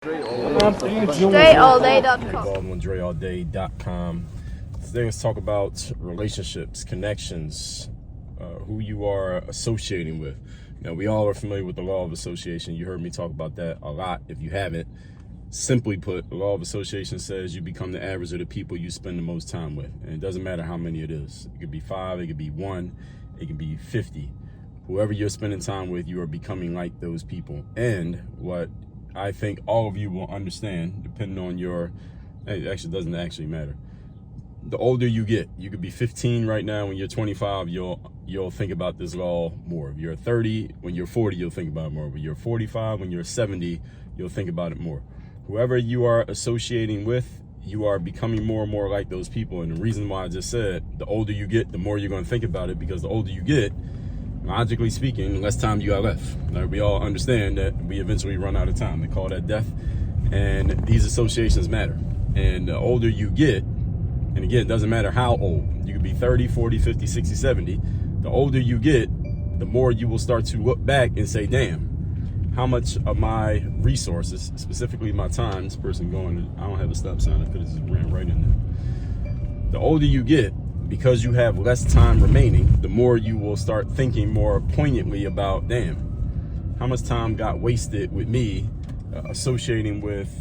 StrayAllDay.com. Baldwin, StrayAllDay.com. Today let's talk about relationships, connections, who you are associating with. Now, we all are familiar with the law of association. You heard me talk about that a lot. If you haven't, simply put, the law of association says you become the average of the people you spend the most time with. And it doesn't matter how many it is. It could be 5, it could be 1, it could be 50. Whoever you're spending time with, you are becoming like those people. And what I think all of you will understand, depending on your, it actually doesn't actually matter. The older you get, you could be 15 right now. When you're 25, you'll think about this law more. If you're 30, when you're 40, you'll think about it more. When you're 45, when you're 70, you'll think about it more. Whoever you are associating with, you are becoming more and more like those people. And the reason why I just said, the older you get, the more you're going to think about it, because the older you get, logically speaking, the less time you got left. Now, we all understand that we eventually run out of time. They call that death. And these associations matter. And the older you get, and again, it doesn't matter how old. You could be 30, 40, 50, 60, 70. The older you get, the more you will start to look back and say, damn, how much of my resources, specifically my time, this person going, I don't have a stop sign, I could have just ran right in there. The older you get, because you have less time remaining, the more you will start thinking more poignantly about, damn, how much time got wasted with me associating with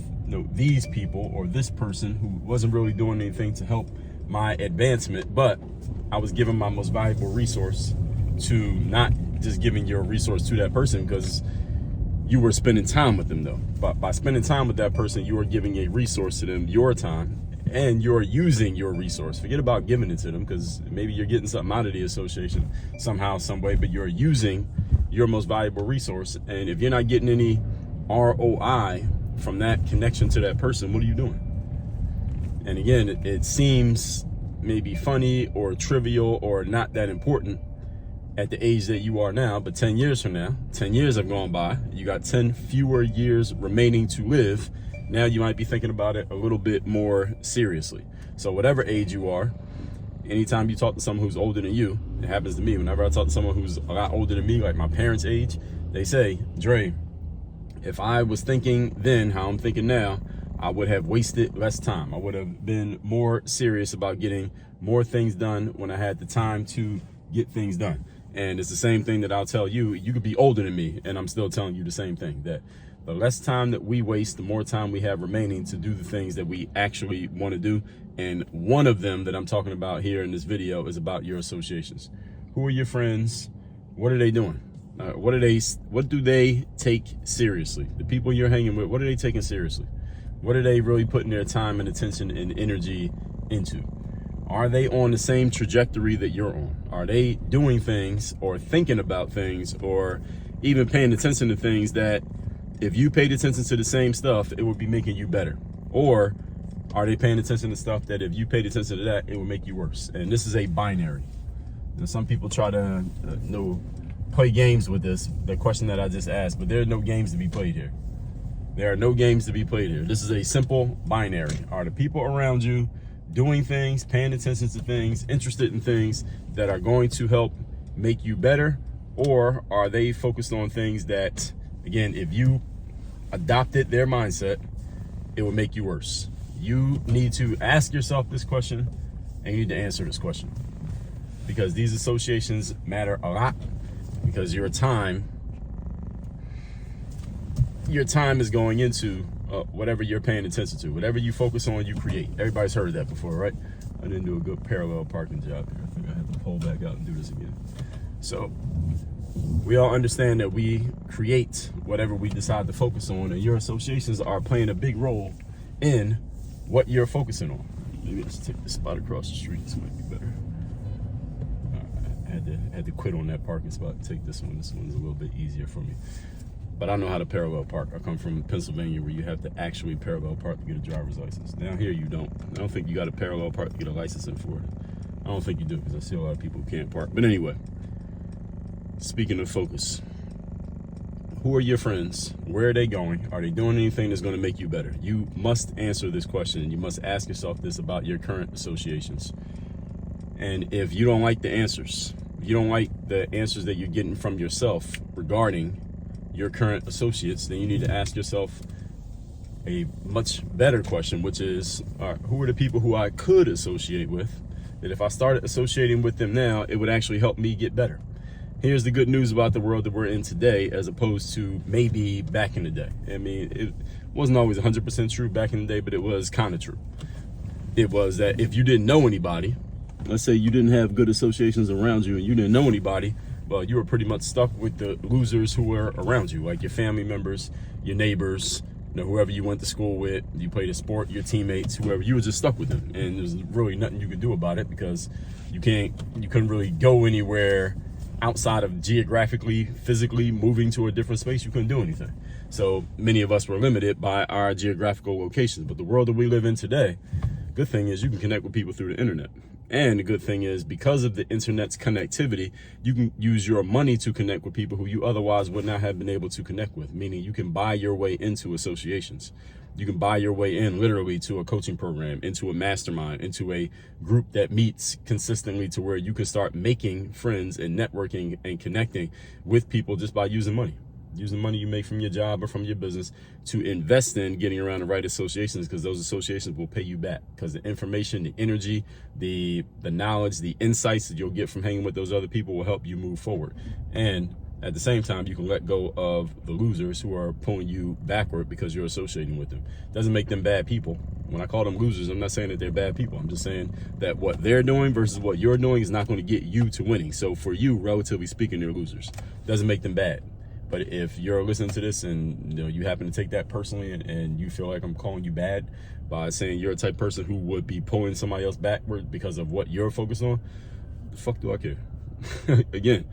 these people or this person who wasn't really doing anything to help my advancement, but I was giving my most valuable resource to, not just giving your resource to that person because you were spending time with them though. But by spending time with that person, you are giving a resource to them, your time, and you're using your resource. Forget about giving it to them, because maybe you're getting something out of the association somehow, some way, but you're using your most valuable resource. And if you're not getting any ROI from that connection to that person, what are you doing? And again, it seems maybe funny or trivial or not that important at the age that you are now, but 10 years from now, 10 years have gone by, you got 10 fewer years remaining to live. Now you might be thinking about it a little bit more seriously. So whatever age you are, anytime you talk to someone who's older than you, it happens to me. Whenever I talk to someone who's a lot older than me, like my parents' age, they say, Dre, if I was thinking then how I'm thinking now, I would have wasted less time. I would have been more serious about getting more things done when I had the time to get things done. And it's the same thing that I'll tell you. You could be older than me, and I'm still telling you the same thing, that the less time that we waste, the more time we have remaining to do the things that we actually want to do. And one of them that I'm talking about here in this video is about your associations. Who are your friends? What are they doing? What do they take seriously? The people you're hanging with, what are they taking seriously? What are they really putting their time and attention and energy into? Are they on the same trajectory that you're on? Are they doing things or thinking about things or even paying attention to things that if you paid attention to the same stuff, it would be making you better? Or are they paying attention to stuff that if you paid attention to that, it would make you worse? And this is a binary. And some people try to play games with this, the question that I just asked, but there are no games to be played here. There are no games to be played here. This is a simple binary. Are the people around you doing things, paying attention to things, interested in things that are going to help make you better? Or are they focused on things that, again, if you adopted their mindset, it would make you worse? You need to ask yourself this question, and you need to answer this question, because these associations matter a lot. Because your time is going into whatever you're paying attention to. Whatever you focus on, you create. Everybody's heard that before, right? I didn't do a good parallel parking job here. I think I have to pull back out and do this again. So we all understand that we create whatever we decide to focus on, and your associations are playing a big role in what you're focusing on. Maybe let's take this spot across the street. This might be better. I had to quit on that parking spot and take this one. This one's a little bit easier for me. But I know how to parallel park. I come from Pennsylvania, where you have to actually parallel park to get a driver's license. Down here, you don't. I don't think you got to parallel park to get a license in Florida. I don't think you do, because I see a lot of people who can't park. But anyway, speaking of focus, who are your friends? Where are they going? Are they doing anything that's going to make you better? You must answer this question, and you must ask yourself this about your current associations. And if you don't like the answers, if you don't like the answers that you're getting from yourself regarding your current associates, then you need to ask yourself, a much better question, which is, who are the people who I could associate with, that if I started associating with them now, it would actually help me get better. Here's the good news about the world that we're in today, as opposed to maybe back in the day. I mean, it wasn't always 100% true back in the day, but it was kind of true. It was that if you didn't know anybody, let's say you didn't have good associations around you and you didn't know anybody, well, you were pretty much stuck with the losers who were around you, like your family members, your neighbors, whoever you went to school with, you played a sport, your teammates, whoever. You were just stuck with them, and there's really nothing you could do about it, because you couldn't really go anywhere outside of geographically, physically moving to a different space. You couldn't do anything. So many of us were limited by our geographical locations. But the world that we live in today, good thing is you can connect with people through the internet. And the good thing is, because of the internet's connectivity, you can use your money to connect with people who you otherwise would not have been able to connect with, meaning you can buy your way into associations. You can buy your way in literally to a coaching program, into a mastermind, into a group that meets consistently, to where you can start making friends and networking and connecting with people just by using money. Using money you make from your job or from your business to invest in getting around the right associations, because those associations will pay you back, because the information, the energy, the knowledge, the insights that you'll get from hanging with those other people will help you move forward. And at the same time, you can let go of the losers who are pulling you backward because you're associating with them. Doesn't make them bad people. When I call them losers, I'm not saying that they're bad people. I'm just saying that what they're doing versus what you're doing is not going to get you to winning. So for you, relatively speaking, they're losers. Doesn't make them bad. But if you're listening to this and you happen to take that personally, and you feel like I'm calling you bad by saying you're a type of person who would be pulling somebody else backward because of what you're focused on, the fuck do I care? Again,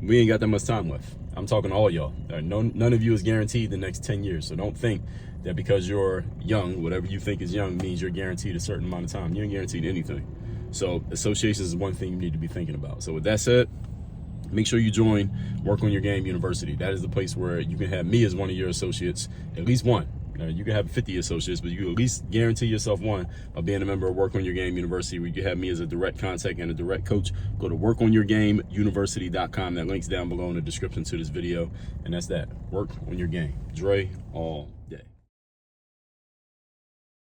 we ain't got that much time left. I'm talking to all y'all. None of you is guaranteed the next 10 years. So don't think that because you're young, whatever you think is young means you're guaranteed a certain amount of time. You ain't guaranteed anything. So associations is one thing you need to be thinking about. So with that said, make sure you join Work on Your Game University. That is the place where you can have me as one of your associates, at least one. You can have 50 associates, but you at least guarantee yourself one by being a member of Work on Your Game University, where you can have me as a direct contact and a direct coach. Go to workonyourgameuniversity.com. That link's down below in the description to this video. And that's that. Work on your game. Dre, all.